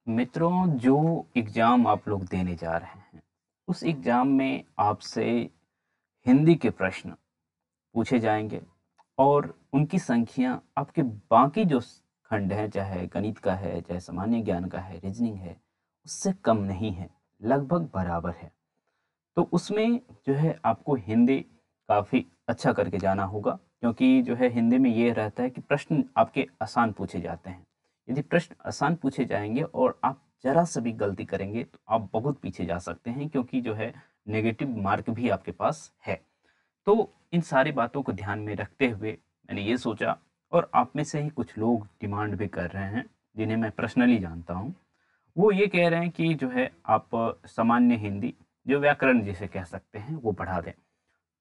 मित्रों, जो एग्ज़ाम आप लोग देने जा रहे हैं, उस एग्ज़ाम में आपसे हिंदी के प्रश्न पूछे जाएँगे और उनकी संख्या आपके बाकी जो खंड हैं, चाहे गणित का है, चाहे सामान्य ज्ञान का है, रीज़निंग है, उससे कम नहीं है, लगभग बराबर है। तो उसमें जो है आपको हिंदी काफ़ी अच्छा करके जाना होगा, क्योंकि जो है हिंदी में ये रहता है कि प्रश्न आपके आसान पूछे जाते हैं। यदि प्रश्न आसान पूछे जाएँगे और आप ज़रा-सा भी गलती करेंगे तो आप बहुत पीछे जा सकते हैं, क्योंकि जो है नेगेटिव मार्क भी आपके पास है। तो इन सारी बातों को ध्यान में रखते हुए मैंने ये सोचा, और आप में से ही कुछ लोग डिमांड भी कर रहे हैं, जिन्हें मैं पर्सनली जानता हूँ। वो ये कह रहे हैं कि जो है आप सामान्य हिंदी, जो व्याकरण जिसे कह सकते हैं, वो पढ़ा दें।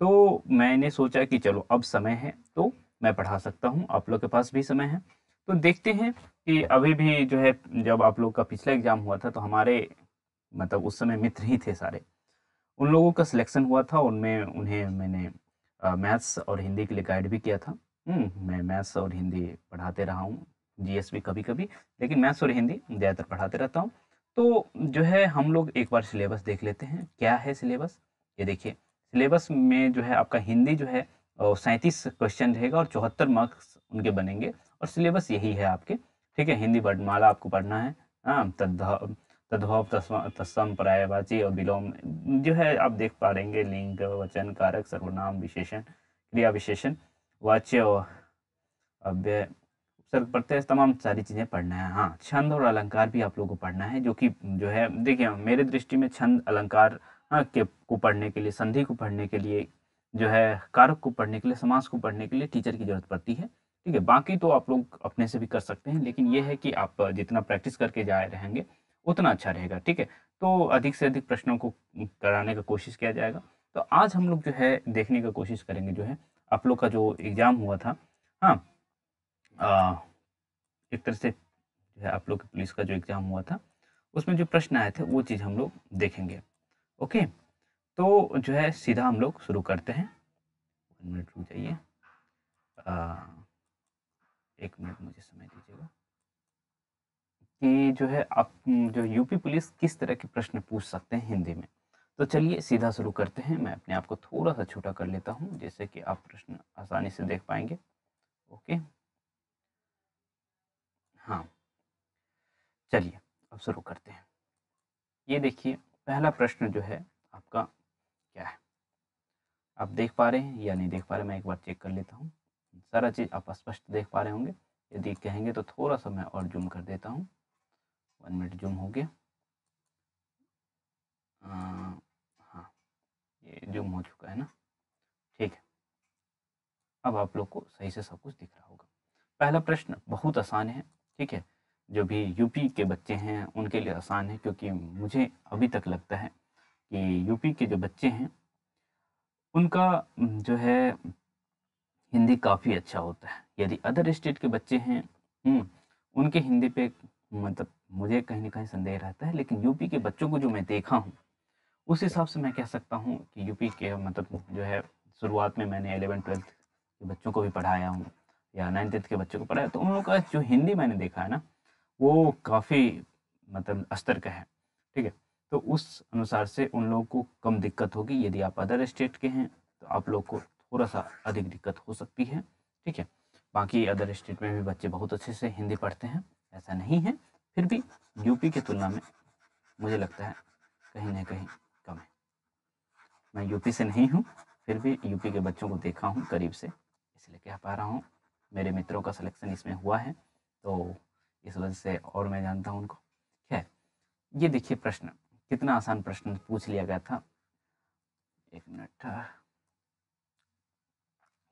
तो मैंने सोचा कि चलो अब समय है तो मैं पढ़ा सकता हूँ, आप लोग के पास भी समय है। तो देखते हैं कि अभी भी जो है, जब आप लोग का पिछला एग्ज़ाम हुआ था तो हमारे मतलब उस समय मित्र ही थे सारे। उन लोगों का सिलेक्शन हुआ था, उनमें उन्हें मैंने मैथ्स और हिंदी के लिए गाइड भी किया था। मैं मैथ्स और हिंदी पढ़ाते रहा हूँ, जीएस भी कभी-कभी, लेकिन मैथ्स और हिंदी ज़्यादातर पढ़ाते रहता हूँ। तो जो है हम लोग एक बार सिलेबस देख लेते हैं, क्या है सिलेबस? ये देखिए, सिलेबस में जो है आपका हिंदी जो है 37 क्वेश्चन रहेगा और 74 मार्क्स उनके बनेंगे, और सिलेबस यही है आपके, ठीक है? हिंदी वर्णमाला आपको पढ़ना है, हाँ, तद्भव, तत्सम, पर्यायवाची और विलोम जो है आप देख पा रहेंगे, लिंग, वचन, कारक, सर्वनाम, विशेषण, क्रिया विशेषण, वाच्य और अव्यय, उपसर्ग, प्रत्यय, तमाम सारी चीज़ें पढ़ना है। हाँ, छंद और अलंकार भी आप लोगों को पढ़ना है, जो कि जो है देखिए मेरे दृष्टि में छंद, अलंकार के को पढ़ने के लिए, संधि को पढ़ने के लिए, जो है कारक को पढ़ने के लिए, समास को पढ़ने के लिए टीचर की ज़रूरत पड़ती है। ठीक है? बाकी तो आप लोग अपने से भी कर सकते हैं, लेकिन ये है कि आप जितना प्रैक्टिस करके जाए रहेंगे, उतना अच्छा रहेगा। ठीक है? तो अधिक से अधिक प्रश्नों को कराने का कोशिश किया जाएगा। तो आज हम लोग जो है देखने का कोशिश करेंगे, जो है आप लोग का जो एग्ज़ाम हुआ था, हाँ, अ, एक तरह से जो है आप लोग के पुलिस का जो एग्ज़ाम हुआ था, उसमें जो प्रश्न आए थे वो चीज़ हम लोग देखेंगे। ओके? तो जो है सीधा हम लोग शुरू करते हैं। 1 मिनट रुक जाइए। अ, 1 मिनट मुझे समय दीजिएगा कि जो है आप जो यूपी पुलिस किस तरह के प्रश्न पूछ सकते हैं हिंदी में। तो चलिए सीधा शुरू करते हैं। मैं अपने आप को थोड़ा-सा छोटा कर लेता हूँ, जिससे कि आप प्रश्न आसानी से देख पाएँगे। ओके? हाँ, चलिए अब शुरू करते हैं। ये देखिए, पहला प्रश्न जो है आपका क्या है? आप देख पा रहे हैं या नहीं देख पा रहे हैं? मैं एक बार चेक कर लेता हूँ। सारा चीज़ आप स्पष्ट देख पा रहे होंगे। यदि कहेंगे तो थोड़ा-सा मैं और ज़ूम कर देता हूँ। 1 मिनट, ज़ूम हो गया। अ, हाँ, ये ज़ूम हो चुका है ना? ठीक है। अब आप लोग को सही से सब कुछ दिख रहा होगा। पहला प्रश्न बहुत आसान है, ठीक है? जो भी यूपी के बच्चे हैं, उनके लिए आसान है, क्योंकि मुझे अभी तक लगता है कि यूपी के जो बच्चे हैं, उनका जो है हिंदी काफ़ी अच्छा होता है। यदि अदर स्टेट के बच्चे हैं, उनके हिंदी पे मतलब मुझे कहीं न कहीं संदेह रहता है, लेकिन यूपी के बच्चों को जो मैं देखा हूँ, उस हिसाब से मैं कह सकता हूँ कि यूपी के मतलब जो है, शुरुआत में मैंने 11th-12th के बच्चों को भी पढ़ाया हूँ या 9th-10th के बच्चों को पढ़ाया, तो उन लोगों का जो हिंदी मैंने देखा है ना, वो काफ़ी मतलब स्तर का है, ठीक है? तो उस अनुसार से उन लोगों को कम दिक्कत होगी। यदि आप अदर स्टेट के हैं, तो आप लोग को थोड़ा-सा अधिक दिक्कत हो सकती है, ठीक है? बाकी अदर स्टेट में भी बच्चे बहुत अच्छे से हिंदी पढ़ते हैं, ऐसा नहीं है, फिर भी यूपी की तुलना में मुझे लगता है कहीं न कहीं कम है। मैं यूपी से नहीं हूँ, फिर भी यूपी के बच्चों को देखा हूँ करीब से, इसलिए कह पा रहा हूँ। मेरे मित्रों का सिलेक्शन इसमें हुआ है, तो इस वजह से और मैं जानता हूँ उनको। खैर, ये देखिए प्रश्न, कितना आसान प्रश्न पूछ लिया गया था। 1 मिनट,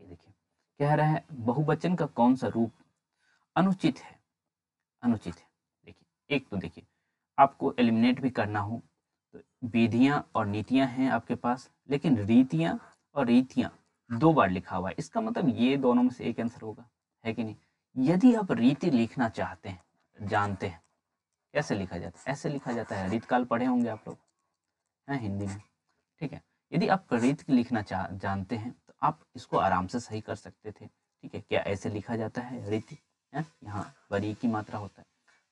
ये देखिए, कह रहा है बहुवचन का कौन-सा रूप अनुचित है? अनुचित है। देखिए, एक तो देखिए, आपको एलिमिनेट भी करना हो, तो विधियाँ और नीतियाँ हैं आपके पास, लेकिन रीतियाँ और रीतियाँ 2 बार लिखा हुआ है। इसका मतलब ये दोनों में से एक आंसर होगा, है कि नहीं? यदि आप रीति लिखना चाहते हैं, जानते हैं, कैसे लिखा जाता है? ऐसे लिखा जाता है, रीतकाल पढ़े होंगे आप लोग, हैं हिंदी में, ठीक है? यदि आप रीत लिखना जानते हैं, तो आप इसको आराम से सही कर सकते थे, ठीक है? क्या ऐसे लिखा जाता है रीति? हैं? यहाँ वरीय की मात्रा होता है।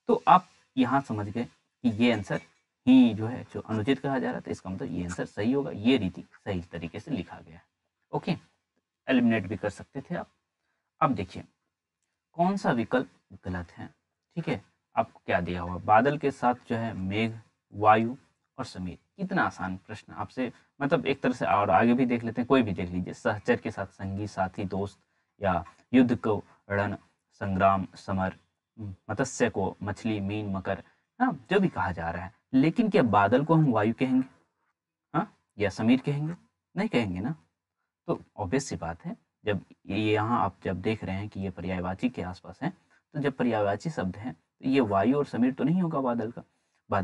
तो आप यहाँ समझ गए कि ये आंसर ही जो है जो अनुचित कहा जा रहा था, इसका मतलब ये आंसर सही होगा, ये रीति सही तरीके से लिखा गया है। ओके, एलिमिनेट भी कर सकते थे आप। अब देखिए कौन सा विकल्प गलत है। ठीक है, आपको क्या दिया हुआ, बादल के साथ जो है मेघ, वायु और समीर। कितना आसान प्रश्न आपसे, मतलब एक तरह से। और आगे भी देख लेते हैं, कोई भी देख लीजिए, सहचर के साथ संगी, साथी, दोस्त, या युद्ध को रण, संग्राम, समर, मत्स्य को मछली, मीन, मकर, हाँ जो भी कहा जा रहा है। लेकिन क्या बादल को हम वायु कहेंगे, हाँ, या समीर कहेंगे? नहीं कहेंगे ना। तो ऑब्वियस सी बात है, जब ये यहाँ आप जब देख रहे हैं कि ये पर्यायवाची के आसपास है, तो जब पर्यायवाची शब्द है तो ये वायु और समीर तो नहीं होगा बादल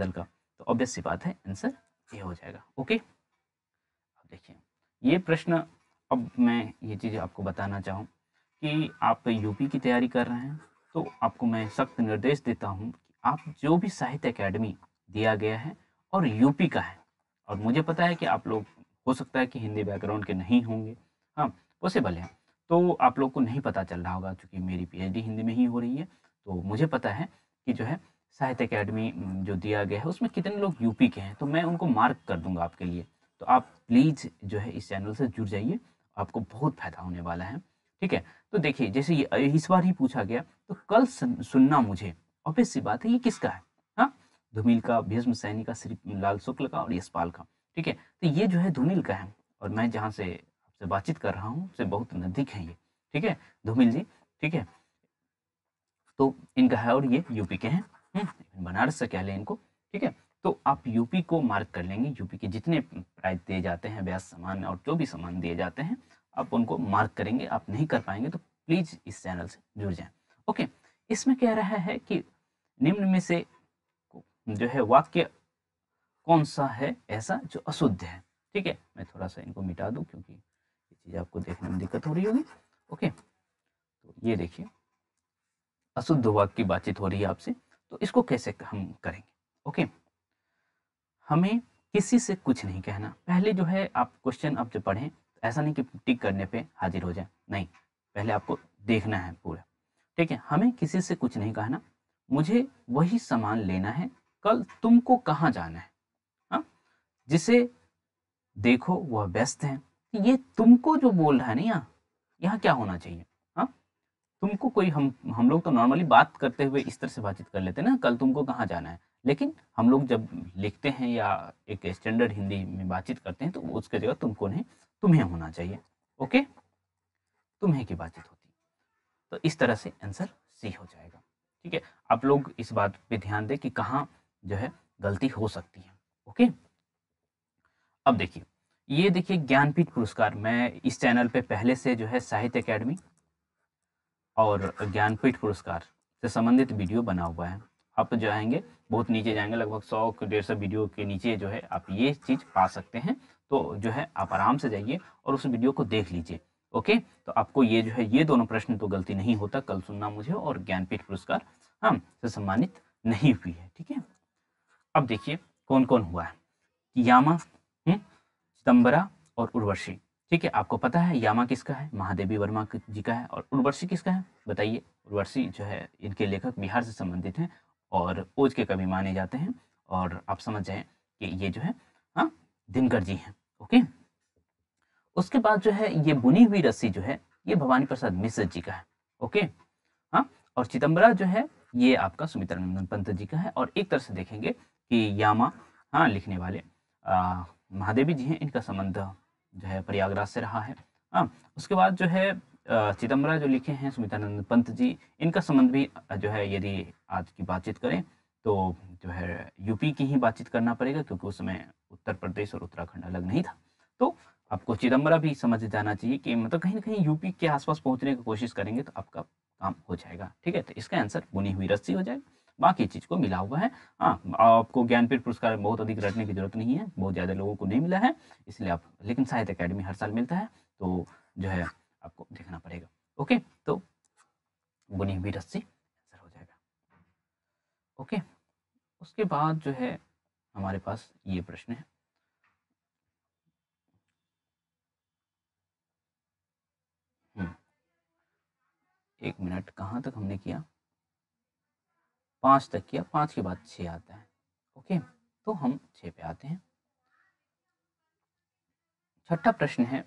का। तो ऑब्वियस सी बात है, आंसर ये हो जाएगा। ओके, अब देखिए ये प्रश्न, अब मैं ये चीज़ आपको बताना चाहूँ कि आप यूपी की तैयारी कर रहे हैं, तो आपको मैं सख्त निर्देश देता हूँ कि आप जो भी साहित्य अकेडमी दिया गया है और यूपी का है, और मुझे पता है कि आप लोग हो सकता है कि हिंदी बैकग्राउंड के नहीं होंगे, हाँ पॉसिबल है, तो आप लोग को नहीं पता चल रहा होगा, क्योंकि मेरी पीएचडी हिंदी में ही हो रही है, तो मुझे पता है कि जो है साहित्य अकेडमी जो दिया गया है उसमें कितने लोग यूपी के हैं, तो मैं उनको मार्क कर दूंगा आपके लिए। तो आप प्लीज़ जो है इस चैनल से जुड़ जाइए, आपको बहुत फायदा होने वाला है। ठीक है, तो देखिए जैसे ये इस बार ही पूछा गया, तो कल सुनना मुझे, ऑब्वियस सी बात है ये किसका है, हाँ धूमिल का, भीष्म सैनी का, श्री लाल शुक्ल का और यशपाल का। ठीक है, तो ये जो है धूमिल का है, और मैं जहाँ से आपसे बातचीत कर रहा हूँ से बहुत नज़दीक है ये। ठीक है, धूमिल जी, ठीक है, तो इनका है, और ये यूपी के हैं, बनारस से कह लें इनको। ठीक है, तो आप यूपी को मार्क कर लेंगे, यूपी के जितने प्राइज दिए जाते हैं, व्यास सम्मान और जो भी सम्मान दिए जाते हैं, आप उनको मार्क करेंगे। आप नहीं कर पाएंगे तो प्लीज़ इस चैनल से जुड़ जाएं। ओके, इसमें कह रहा है कि निम्न में से जो है वाक्य कौन सा है ऐसा जो अशुद्ध है। ठीक है, मैं थोड़ा सा इनको मिटा दूं क्योंकि ये चीज़ आपको देखने में दिक्कत हो रही होगी। ओके, तो ये देखिए अशुद्ध वाक्य की बातचीत हो रही है आपसे, तो इसको कैसे हम करेंगे। ओके, हमें किसी से कुछ नहीं कहना। पहले जो है आप क्वेश्चन आप जब पढ़ें, तो ऐसा नहीं कि टिक करने पे हाजिर हो जाए, नहीं, पहले आपको देखना है पूरा। ठीक है, हमें किसी से कुछ नहीं कहना, मुझे वही सामान लेना है, कल तुमको कहाँ जाना है, हाँ, जिसे देखो वह व्यस्त है। ये तुमको जो बोल रहा है ना, यहाँ यहाँ क्या होना चाहिए, हाँ, तुमको कोई, हम लोग तो नॉर्मली बात करते हुए इस तरह से बातचीत कर लेते हैं ना, कल तुमको कहाँ जाना है, लेकिन हम लोग जब लिखते हैं या एक स्टैंडर्ड हिंदी में बातचीत करते हैं, तो उसके जगह तुमको नहीं, तुम्हें होना चाहिए। ओके, तुम्हें की बातचीत होती है, तो इस तरह से आंसर सी हो जाएगा। ठीक है, आप लोग इस बात पे ध्यान दें कि कहाँ जो है गलती हो सकती है। ओके, अब देखिए ये देखिए ज्ञानपीठ पुरस्कार, मैं इस चैनल पे पहले से जो है साहित्य अकेडमी और ज्ञानपीठ पुरस्कार से संबंधित वीडियो बना हुआ है। आप जो आएंगे बहुत नीचे जाएंगे, लगभग 100 के 150 वीडियो के नीचे जो है आप ये चीज़ पा सकते हैं। तो जो है आप आराम से जाइए और उस वीडियो को देख लीजिए। ओके, तो आपको ये जो है ये दोनों प्रश्न तो गलती नहीं होता, कल सुनना मुझे और ज्ञानपीठ पुरस्कार हम से सम्मानित नहीं हुई है। ठीक है, अब देखिए कौन कौन हुआ है। यामा, चिदम्बरा और उर्वशी। ठीक है, आपको पता है यामा किसका है, महादेवी वर्मा जी का है, और उर्वशी किसका है बताइए। उर्वशी जो है इनके लेखक बिहार से संबंधित हैं और ओज के कवि माने जाते हैं, और आप समझ जाएं कि ये जो है हाँ दिनकर जी हैं। ओके, उसके बाद जो है ये बुनी हुई रस्सी जो है ये भवानी प्रसाद मिश्र जी का है। ओके, हाँ, और चिदम्बरा जो है ये आपका सुमित्रानंदन पंत जी का है। और एक तरह से देखेंगे कि यामा, हाँ लिखने वाले महादेवी जी हैं, इनका संबंध जो है प्रयागराज से रहा है। हाँ, उसके बाद जो है चिदम्बरा जो लिखे हैं सुमित्रानंद पंत जी, इनका संबंध भी जो है यदि आज की बातचीत करें तो जो है यूपी की ही बातचीत करना पड़ेगा, क्योंकि उस समय उत्तर प्रदेश और उत्तराखंड अलग नहीं था। तो आपको चिदम्बरा भी समझ जाना चाहिए कि मतलब कहीं ना कहीं यूपी के आसपास पहुंचने की कोशिश करेंगे तो आपका काम हो जाएगा। ठीक है, तो इसका आंसर बुनी हुई रस्सी हो जाएगा, बाकी चीज़ को मिला हुआ है। हाँ, आपको ज्ञानपीठ पुरस्कार बहुत अधिक रटने की जरूरत नहीं है, बहुत ज़्यादा लोगों को नहीं मिला है, इसलिए आप, लेकिन साहित्य अकेडमी हर साल मिलता है, तो जो है आपको देखना पड़ेगा। ओके, तो बुनी हुई रस्सी आंसर हो जाएगा। ओके, उसके बाद जो है हमारे पास ये प्रश्न है, एक मिनट, कहाँ तक हमने किया, 5 तक किया, 5 के बाद 6 आता है। ओके, तो हम 6 पे आते हैं। छठा प्रश्न है,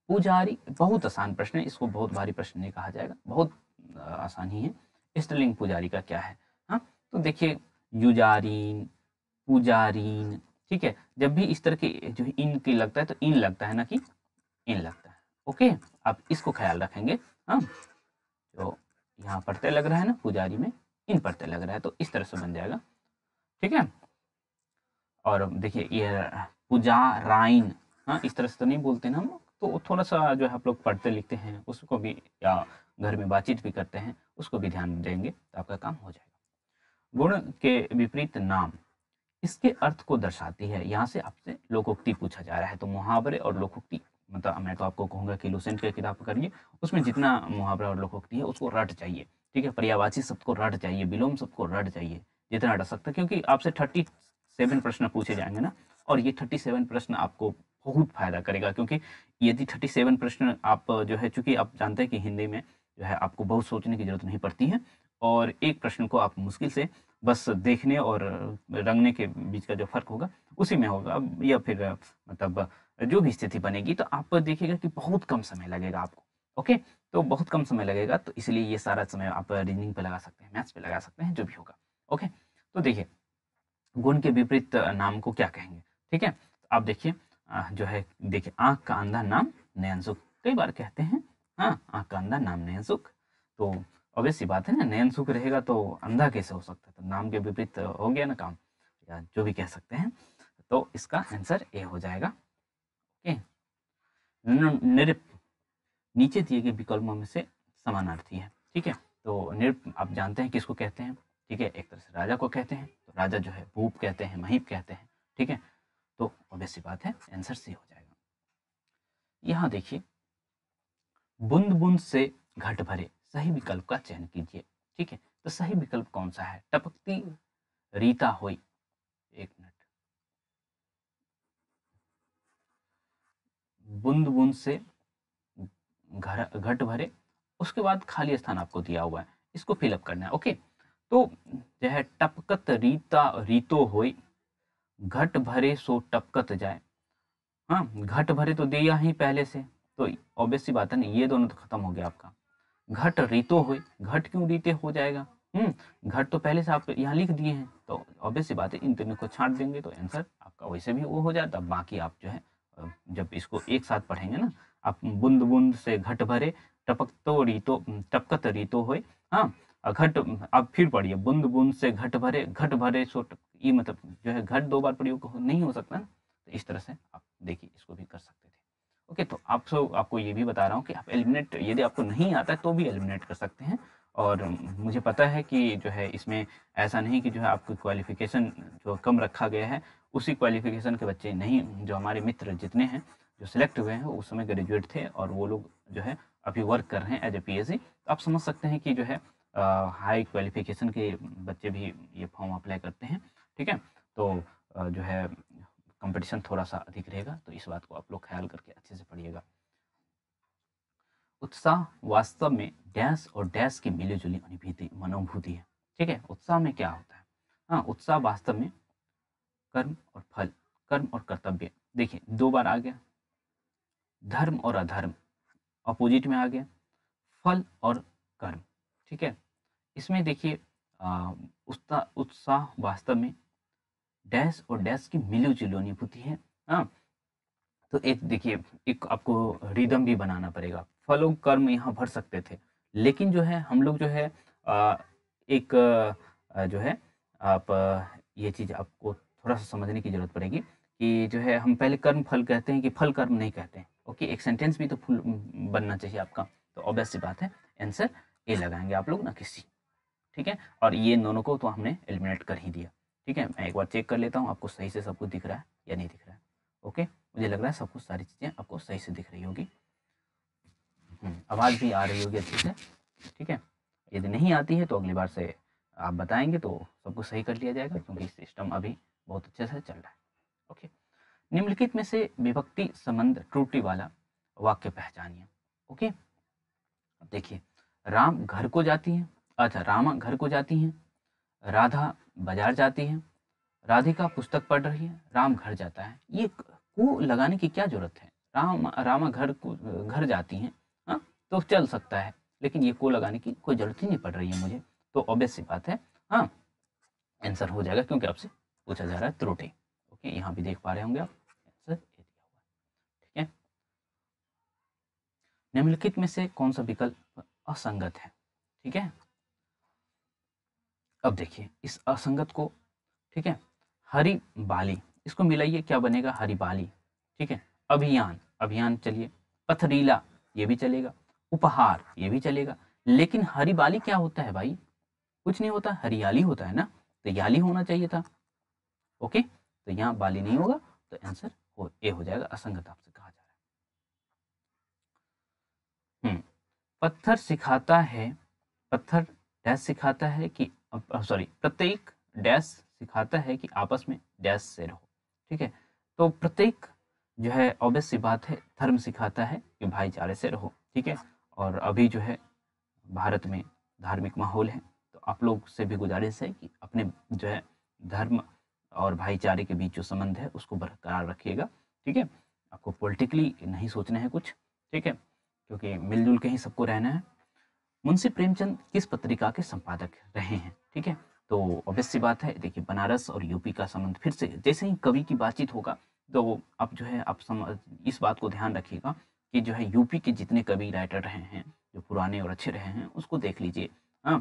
पुजारी, बहुत आसान प्रश्न है, इसको बहुत भारी प्रश्न नहीं कहा जाएगा, बहुत आसान ही है। स्त्रीलिंग पुजारी का क्या है? हाँ, तो देखिए युजारीन, पुजारीन, ठीक है, जब भी इस तरह के जो इन की लगता है तो इन लगता है ना कि इन लगता है। ओके, आप इसको ख्याल रखेंगे। हाँ, तो यहाँ प्रत्यय लग रहा है ना पुजारी में, इन प्रत्यय लग रहा है, तो इस तरह से बन जाएगा। ठीक है, और देखिए ये पुजाराइन, हाँ इस तरह से तो नहीं बोलते ना हम, तो थोड़ा सा जो है आप लोग पढ़ते लिखते हैं उसको भी, या घर में बातचीत भी करते हैं, उसको भी ध्यान देंगे तो आपका काम हो जाएगा। गुण के विपरीत नाम, इसके अर्थ को दर्शाती है। यहाँ से आपसे लोकोक्ति पूछा जा रहा है, तो मुहावरे और लोकोक्ति, मतलब मैं तो आपको कहूँगा कि लुसेंट की किताब करिए, उसमें जितना मुहावरा और लोकोक्ति है उसको रट चाहिए। ठीक है, पर्यायवाची शब्द को रट चाहिए, विलोम शब्द को रट चाहिए, जितना रट सकता है, क्योंकि आपसे 37 प्रश्न पूछे जाएंगे ना, और ये 37 प्रश्न आपको बहुत फायदा करेगा, क्योंकि यदि 37 प्रश्न आप जो है, चूंकि आप जानते हैं कि हिंदी में जो है आपको बहुत सोचने की जरूरत नहीं पड़ती है, और एक प्रश्न को आप मुश्किल से बस देखने और रंगने के बीच का जो फर्क होगा उसी में होगा, या फिर मतलब जो भी स्थिति बनेगी, तो आप देखिएगा कि बहुत कम समय लगेगा आपको। ओके, तो बहुत कम समय लगेगा, तो इसलिए ये सारा समय आप रीजनिंग पे लगा सकते हैं, मैथ्स पे लगा सकते हैं, जो भी होगा। ओके, तो देखिए गुण के विपरीत नाम को क्या कहेंगे? ठीक है, आप देखिए जो है, देखिए आंख का अंधा नाम नयनसुख, कई बार कहते हैं। हाँ, आंख का अंधा नाम नयनसुख, तो ऑब्वियस सी बात है ना, नयनसुख रहेगा तो अंधा कैसे हो सकता है? तो नाम के विपरीत हो गया ना काम, या जो भी कह सकते हैं, तो इसका आंसर ए हो जाएगा। ओके, निरप, नीचे दिए गए विकल्पों में से समानार्थी है। ठीक है, तो निरप आप जानते हैं किसको कहते हैं? ठीक है, एक तरह से राजा को कहते हैं, तो राजा जो है भूप कहते हैं, महीप कहते हैं। ठीक है, तो ऑब्वियस सी बात है, आंसर सी हो जाएगा। यहाँ देखिए, बूंद बूंद से घट भरे, सही विकल्प का चयन कीजिए। ठीक है, तो सही विकल्प कौन सा है? टपकती रीता हुई, एक मिनट, बूंद बूंद से घट भरे, उसके बाद खाली स्थान आपको दिया हुआ है, इसको फिलअप करना है। ओके, तो जो है टपकत रीता रीतो होई, घट भरे सो टपकत जाए। हाँ, घट भरे तो दिया ही पहले से, तो ऑब्वियस सी बात है ना, ये दोनों तो खत्म हो गया आपका। घट रीतो हुई, घट क्यों रीते हो जाएगा? घट तो पहले से आप यहाँ लिख दिए हैं, तो ऑब्वियस सी बात है, इन तीनों को छांट देंगे तो आंसर आपका वैसे भी वो हो जाता। बाकी आप जो है जब इसको एक साथ पढ़ेंगे ना, आप बूंद बूंद से घट भरे, टपकत रीतो होए। हाँ, घट, आप फिर पढ़िए, बूंद बूंद से घट भरे सो ये मतलब जो है घट 2 बार प्रयोग नहीं हो सकता ना, तो इस तरह से आप देखिए इसको भी कर सकते थे। ओके, तो आपको ये भी बता रहा हूँ कि आप एलिमिनेट, यदि आपको नहीं आता है तो भी एलिमिनेट कर सकते हैं। और मुझे पता है कि जो है इसमें ऐसा नहीं कि जो है आपकी क्वालिफिकेशन जो कम रखा गया है, उसी क्वालिफिकेशन के बच्चे नहीं, जो हमारे मित्र जितने हैं जो सिलेक्ट हुए हैं उस समय ग्रेजुएट थे, और वो लोग जो है अभी वर्क कर रहे हैं एज ए पीएससी। तो आप समझ सकते हैं कि जो है हाई क्वालिफिकेशन के बच्चे भी ये फॉर्म अप्लाई करते हैं। ठीक है, तो जो है कंपटीशन थोड़ा सा अधिक रहेगा, तो इस बात को आप लोग ख्याल करके अच्छे से पढ़िएगा। उत्साह वास्तव में डैश और डैश की मिली-जुली मनोभूति है। ठीक है, उत्साह में क्या होता है? हाँ, उत्साह वास्तव में कर्म और फल, कर्म और कर्तव्य, देखिए 2 बार आ गया, धर्म और अधर्म अपोजिट में आ गया, फल और कर्म। ठीक है, इसमें देखिए उत्साह वास्तव में डैश और डैश की मिली-जुली अनुभूति है। हाँ, तो एक देखिए, एक आपको रिदम भी बनाना पड़ेगा। फल और कर्म यहाँ भर सकते थे, लेकिन जो है हम लोग जो है एक जो है आप ये चीज़ आपको थोड़ा-सा समझने की ज़रूरत पड़ेगी कि जो है हम पहले कर्म फल कहते हैं कि फल कर्म नहीं कहते हैं। ओके, एक सेंटेंस भी तो फुल बनना चाहिए आपका, तो ऑब्वियस सी बात है, आंसर ए लगाएँगे आप लोग, ना कि सी। ठीक है, और ये इन दोनों को तो हमने एलिमिनेट कर ही दिया। ठीक है, मैं एक बार चेक कर लेता हूँ आपको सही से सब कुछ दिख रहा है या नहीं दिख रहा है। ओके, मुझे लग रहा है सब कुछ, सारी चीज़ें आपको सही से दिख रही होगी। आवाज़ भी आ रही होगी अच्छे से। ठीक है, यदि नहीं आती है तो अगली बार से आप बताएँगे तो सब कुछ सही कर लिया जाएगा, क्योंकि सिस्टम अभी बहुत अच्छे से चल रहा है। ओके, निम्नलिखित में से विभक्ति संबंध त्रुटि वाला वाक्य पहचानिए। ओके, देखिए, राम घर को जाती हैं, अच्छा रामा घर को जाती हैं, राधा बाजार जाती है, राधिका पुस्तक पढ़ रही है, राम घर जाता है। ये को लगाने की क्या जरूरत है? रामा घर जाती हैं, हाँ, तो चल सकता है, लेकिन ये को लगाने की कोई जरूरत ही नहीं पड़ रही है मुझे। तो ऑब्वियस सी बात है, हाँ, आंसर हो जाएगा, क्योंकि आपसे पूछा जा रहा है त्रुटि। ओके, यहाँ भी देख पा रहे होंगे आप, आंसर ये दिया हुआ है। ठीक है, निम्नलिखित में से कौन सा विकल्प असंगत है? ठीक है, अब देखिए इस असंगत को, ठीक है, हरि बाली, इसको मिलाइए, क्या बनेगा? हरि बाली। ठीक है, अभियान, अभियान चलिए, पथरीला ये भी चलेगा, उपहार ये भी चलेगा, लेकिन हरि बाली क्या होता है भाई? कुछ नहीं होता, हरियाली होता है ना, तो याली होना चाहिए था। ओके, तो यहाँ बाली नहीं होगा, तो आंसर ए हो जाएगा, असंगत आपसे कहा जा रहा है। पत्थर सिखाता है, पत्थर डैश सिखाता है कि, सॉरी, प्रत्येक डैश सिखाता है कि आपस में डैश से रहो। ठीक है, तो प्रत्येक जो है ऑब्वियस सी बात है, धर्म सिखाता है कि भाईचारे से रहो। ठीक है, और अभी जो है भारत में धार्मिक माहौल है, तो आप लोग से भी गुजारिश है कि अपने जो है धर्म और भाईचारे के बीच जो संबंध है उसको बरकरार रखिएगा। ठीक है, आपको पॉलिटिकली नहीं सोचना है कुछ, ठीक है, क्योंकि मिलजुल के ही सबको रहना है। मुंशी प्रेमचंद किस पत्रिका के संपादक रहे हैं? ठीक है, तो ऑब्वियस सी बात है, देखिए बनारस और यूपी का संबंध फिर से, जैसे ही कवि की बातचीत होगा तो आप जो है आप इस बात को ध्यान रखिएगा कि जो है यूपी के जितने कवि राइटर रहे हैं, जो पुराने और अच्छे रहे हैं, उसको देख लीजिए। हाँ,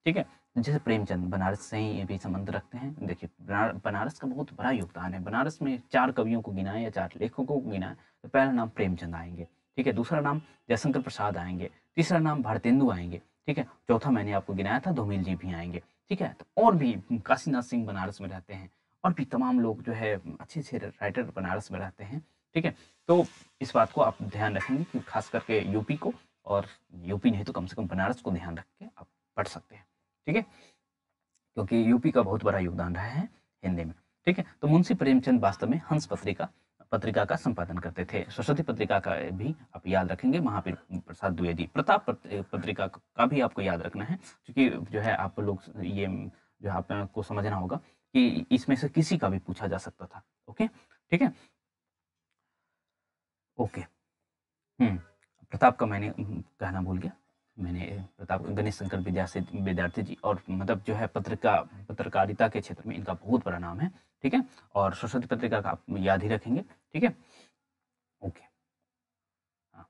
ठीक है, जैसे प्रेमचंद बनारस से ही ये भी संबंध रखते हैं। देखिए बनारस का बहुत बड़ा योगदान है। बनारस में 4 कवियों को गिनाए या 4 लेखकों को गिनाए तो पहला नाम प्रेमचंद आएंगे, ठीक है, दूसरा नाम जयशंकर प्रसाद आएंगे, तीसरा नाम भारतेंदु आएंगे, ठीक है, चौथा मैंने आपको गिनाया था धूमिल जी भी आएंगे। ठीक है, तो और भी काशीनाथ सिंह बनारस में रहते हैं, और भी तमाम लोग जो है अच्छे अच्छे राइटर बनारस में रहते हैं। ठीक है, तो इस बात को आप ध्यान रखेंगे कि खास करके यूपी को, और यूपी नहीं तो कम से कम बनारस को ध्यान रख के आप पढ़ सकते हैं। ठीक है, क्योंकि यूपी का बहुत बड़ा योगदान रहा है हिंदी में। ठीक है, तो मुंशी प्रेमचंद वास्तव में हंस पत्रिका का संपादन करते थे। सरस्वती पत्रिका का भी आप याद रखेंगे, महावीर प्रसाद द्विवेदी। प्रताप पत्रिका का भी आपको याद रखना है, क्योंकि जो है आप लोग ये जो आपको समझना होगा कि इसमें से किसी का भी पूछा जा सकता था। ओके, ठीक है, ओके। प्रताप का मैंने कहना भूल गया, मैंने प्रताप गणेश शंकर विद्यार्थी जी, और मतलब जो है पत्रकारिता के क्षेत्र में इनका बहुत बड़ा नाम है। ठीक है, और सरस्वती पत्रिका का आप याद ही रखेंगे। ठीक है, ओके, हाँ,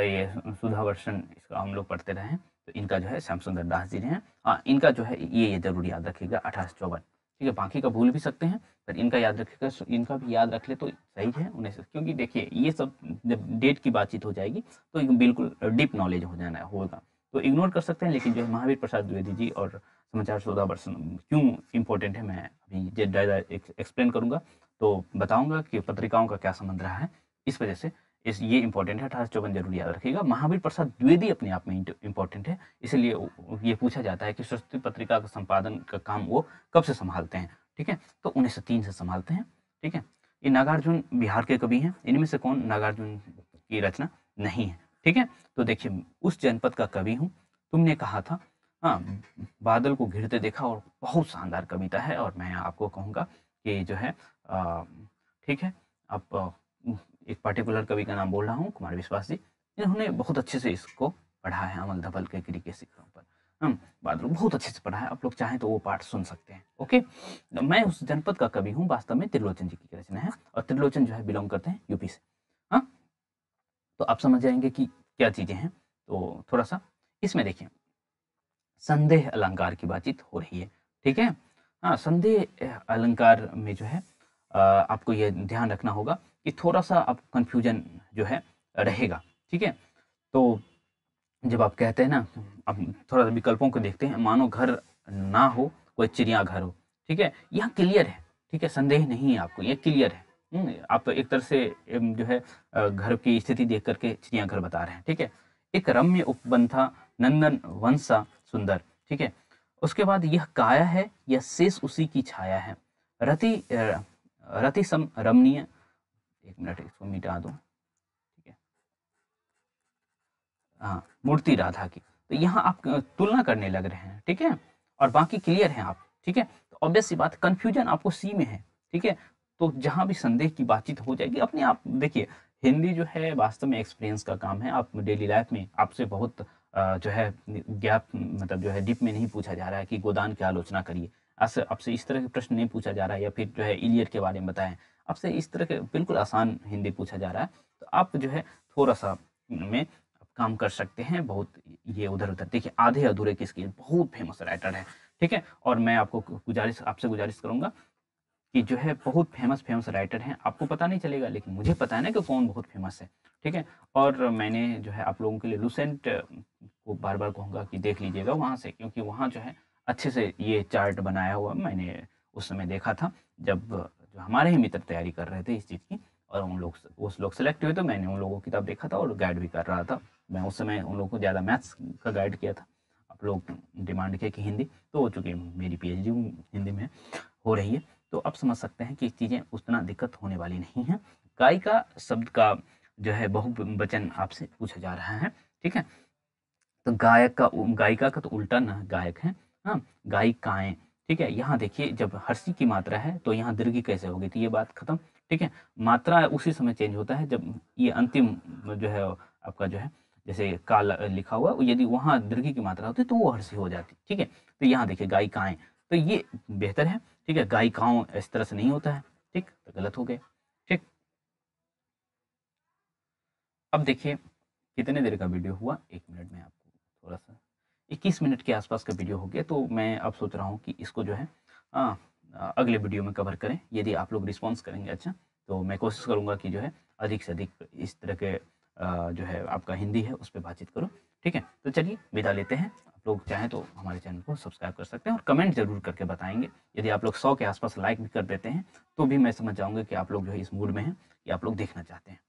ये सुधा वर्षन, इसका हम लोग पढ़ते रहे हैं, तो इनका जो है श्याम सुंदर दास जी हैं। हाँ, इनका जो है ये जरूर याद रखिएगा, 1854। ठीक है, बाकी का भूल भी सकते हैं, पर इनका याद रखिएगा, इनका भी याद रख ले तो सही है उन्हें, क्योंकि देखिए ये सब जब डेट की बातचीत हो जाएगी तो बिल्कुल डीप नॉलेज हो जाना होगा, तो इग्नोर कर सकते हैं। लेकिन जो है महावीर प्रसाद द्विवेदी जी और समाचार सुधा वर्षन क्यों इंपॉर्टेंट है, मैं अभी ज़्यादा एक्सप्लेन करूंगा, तो बताऊंगा कि पत्रिकाओं का क्या संबंध रहा है, इस वजह से ये इंपॉर्टेंट है। 1854 जरूर याद रखिएगा। महावीर प्रसाद द्विवेदी अपने आप में इंपॉर्टेंट है, इसलिए ये पूछा जाता है कि सरस्वती पत्रिका का संपादन का काम वो कब से संभालते हैं। ठीक है, तो 1903 से संभालते हैं। ठीक है, ये नागार्जुन बिहार के कवि हैं, इनमें से कौन नागार्जुन की रचना नहीं है? ठीक है, तो देखिए, उस जनपद का कवि हूँ, तुमने कहा था, हाँ, बादल को घिरते देखा, और बहुत शानदार कविता है, और मैं आपको कहूँगा कि जो है ठीक है, आप एक पर्टिकुलर कवि का नाम बोल रहा हूँ, कुमार विश्वास जी, इन्होंने बहुत अच्छे से इसको पढ़ा है, अमल धवल के गिरी के शिखरों पर। हम बादल बहुत अच्छे से पढ़ा है, आप लोग चाहें तो वो पाठ सुन सकते हैं। ओके, मैं उस जनपद का कवि हूँ, वास्तव में त्रिलोचन जी की रचना है, और त्रिलोचन जो है बिलोंग करते हैं यूपी से। हाँ, तो आप समझ जाएंगे कि क्या चीजें हैं। तो थोड़ा सा इसमें देखिए, संदेह अलंकार की बातचीत हो रही है। ठीक है, हाँ, संदेह अलंकार में जो है आपको ये ध्यान रखना होगा कि थोड़ा सा आपको कन्फ्यूजन जो है रहेगा। ठीक है, तो जब आप कहते हैं ना, अब थोड़ा विकल्पों को देखते हैं, मानो घर ना हो, कोई चिड़ियाघर हो। ठीक है, यहाँ क्लियर है, ठीक है, संदेह नहीं है आपको, ये क्लियर है। आप एक तरह से जो है घर की स्थिति देख करके चिड़ियाघर बता रहे हैं। ठीक है, एक रम्य उपवन था, नंदन वंशा सुंदर। ठीक है, उसके बाद यह काया है, यह शेष उसी की छाया है, रति सम रमणीय। एक मिनट, इसको मिटा दो। ठीक है, हाँ, मूर्ति राधा की। तो यहाँ आप तुलना करने लग रहे हैं। ठीक है, और बाकी क्लियर हैं आप, ठीक है। तो ऑब्वियस सी बात, कन्फ्यूजन आपको सी में है, ठीक है। तो जहाँ भी संदेह की बातचीत हो जाएगी अपने आप, देखिए हिंदी जो है वास्तव में एक्सपीरियंस का काम है। आप डेली लाइफ में आपसे बहुत जो है गैप, मतलब जो है डीप में नहीं पूछा जा रहा है कि गोदान की आलोचना करिए, आपसे आपसे इस तरह के प्रश्न नहीं पूछा जा रहा है, या फिर जो है इलियट के बारे में बताएं, आपसे इस तरह के बिल्कुल आसान हिंदी पूछा जा रहा है। तो आप जो है थोड़ा सा में आप काम कर सकते हैं। बहुत ये उधर उधर देखिए, आधे अधूरे किसकी बहुत फेमस राइटर है, ठीक है। और मैं आपको आपसे गुजारिश करूंगा कि जो है बहुत फेमस राइटर हैं, आपको पता नहीं चलेगा लेकिन मुझे पता है ना कि कौन बहुत फेमस है, ठीक है। और मैंने जो है आप लोगों के लिए लूसेंट को बार बार कहूँगा कि देख लीजिएगा वहाँ से, क्योंकि वहाँ जो है अच्छे से ये चार्ट बनाया हुआ मैंने उस समय देखा था, जब जो हमारे ही मित्र तैयारी कर रहे थे इस चीज़ की, और उस लोग सेलेक्ट हुए तो मैंने उन लोगों की किताब देखा था और गाइड भी कर रहा था। मैं उस समय उन लोगों को ज़्यादा मैथ्स का गाइड किया था, आप लोग डिमांड किया कि हिंदी, तो चूँकि मेरी पीएचडी हिंदी में हो रही है, तो आप समझ सकते हैं कि चीज़ें उतना दिक्कत होने वाली नहीं है। गायिका शब्द का जो है बहुवचन आपसे पूछा जा रहा है, ठीक है। तो गायिका का तो उल्टा ना गायक है, हाँ, गायिकाएं, ठीक है। यहाँ देखिए जब हर्षी की मात्रा है तो यहाँ दीर्घी कैसे होगी, तो ये बात खत्म, ठीक है। मात्रा उसी समय चेंज होता है जब ये अंतिम जो है आपका जो है, जैसे काल लिखा हुआ, यदि वहाँ दीर्घी की मात्रा होती तो वो हर्षी हो जाती, ठीक है। तो यहाँ देखिए गायिकाएं, तो ये बेहतर है, ठीक है। गायिकाओं इस तरह से नहीं होता है, ठीक, तो गलत हो गए, ठीक। अब देखिए कितने देर का वीडियो हुआ, 1 मिनट में आपको थोड़ा सा 21 मिनट के आसपास का वीडियो हो गया। तो मैं अब सोच रहा हूँ कि इसको जो है अ, अगले वीडियो में कवर करें। यदि आप लोग रिस्पॉन्स करेंगे अच्छा, तो मैं कोशिश करूँगा कि जो है अधिक से अधिक इस तरह के जो है आपका हिंदी है उस पे बातचीत करूँ, ठीक है। तो चलिए विदा लेते हैं। आप लोग चाहें तो हमारे चैनल को सब्सक्राइब कर सकते हैं और कमेंट ज़रूर करके बताएंगे। यदि आप लोग 100 के आसपास लाइक भी कर देते हैं तो भी मैं समझ जाऊँगा कि आप लोग जो है इस मूड में हैं कि आप लोग देखना चाहते हैं।